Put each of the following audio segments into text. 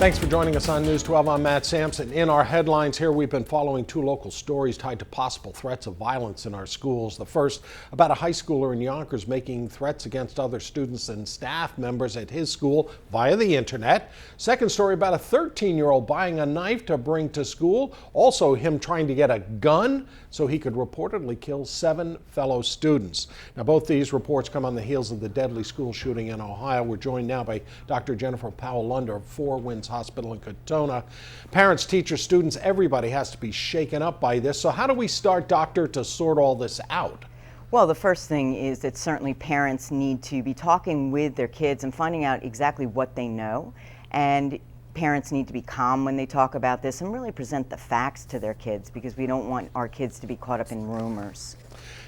Thanks for joining us on News 12. I'm Matt Sampson. In our headlines here, we've been following two local stories tied to possible threats of violence in our schools. The first about a high schooler in Yonkers making threats against other students and staff members at his school via the internet. Second story about a 13-year-old buying a knife to bring to school. Also him trying to get a gun so he could reportedly kill 7 fellow students. Now, both these reports come on the heels of the deadly school shooting in Ohio. We're joined now by Dr. Jennifer Powell-Lunder of Four Winds Hospital in Katona. Parents, teachers, students, everybody has to be shaken up by this. So how do we start, doctor, to sort all this out? Well, the first thing is that certainly parents need to be talking with their kids and finding out exactly what they know. And parents need to be calm when they talk about this and really present the facts to their kids, because we don't want our kids to be caught up in rumors.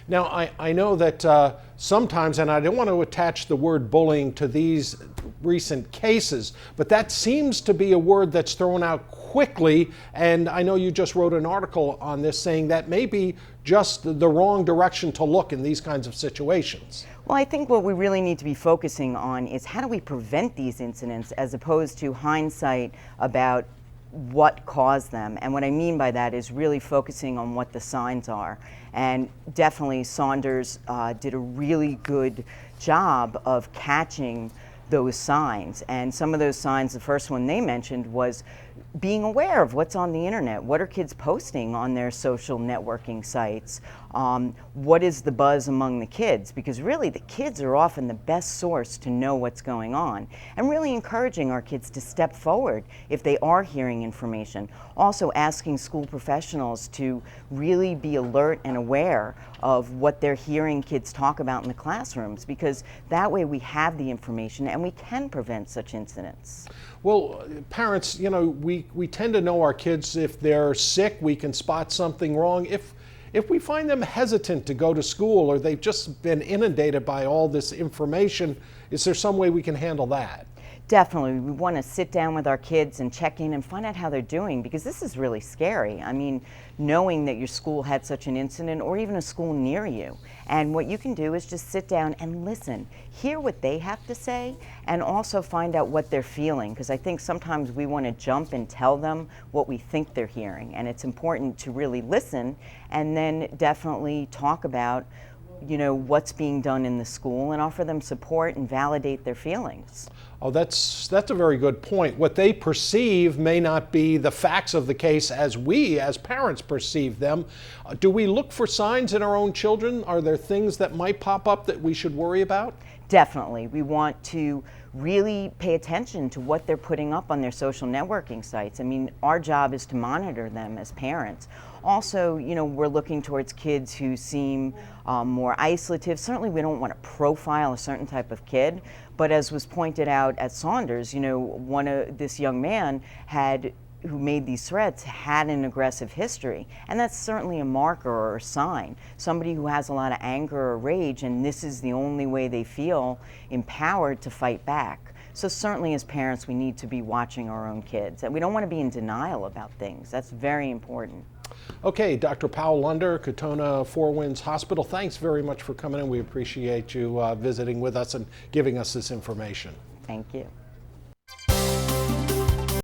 Now, I know that sometimes, and I don't want to attach the word bullying to these recent cases, but that seems to be a word that's thrown out quickly. And I know you just wrote an article on this saying that may be just the wrong direction to look in these kinds of situations. Well, I think what we really need to be focusing on is how do we prevent these incidents as opposed to hindsight about what caused them. And what I mean by that is really focusing on what the signs are. And definitely Saunders did a really good job of catching those signs. And some of those signs, the first one they mentioned was being aware of what's on the internet. What are kids posting on their social networking sites? What is the buzz among the kids? Because really the kids are often the best source to know what's going on. And really encouraging our kids to step forward if they are hearing information. Also asking school professionals to really be alert and aware of what they're hearing kids talk about in the classrooms, because that way we have the information and we can prevent such incidents. Well, parents, you know, we tend to know our kids. If they're sick, we can spot something wrong. If we find them hesitant to go to school, or they've just been inundated by all this information, is there some way we can handle that? Definitely. We want to sit down with our kids and check in and find out how they're doing, because this is really scary. I mean, knowing that your school had such an incident, or even a school near you. And what you can do is just sit down and listen, hear what they have to say, and also find out what they're feeling, because I think sometimes we want to jump and tell them what we think they're hearing. And it's important to really listen and then definitely talk about, you know, what's being done in the school and offer them support and validate their feelings. Oh, that's a very good point. What they perceive may not be the facts of the case as we, as parents, perceive them. Do we look for signs in our own children? Are there things that might pop up that we should worry about? Definitely. We want to really pay attention to what they're putting up on their social networking sites. I mean, our job is to monitor them as parents. Also, you know, we're looking towards kids who seem more isolative. Certainly we don't want to profile a certain type of kid, but as was pointed out at Saunders, you know, this young man who made these threats had an aggressive history, and that's certainly a marker or a sign. Somebody who has a lot of anger or rage, and this is the only way they feel empowered to fight back. So certainly as parents, we need to be watching our own kids, and we don't want to be in denial about things. That's very important. Okay, Dr. Powell-Lunder, Katona Four Winds Hospital, thanks very much for coming in. We appreciate you visiting with us and giving us this information. Thank you.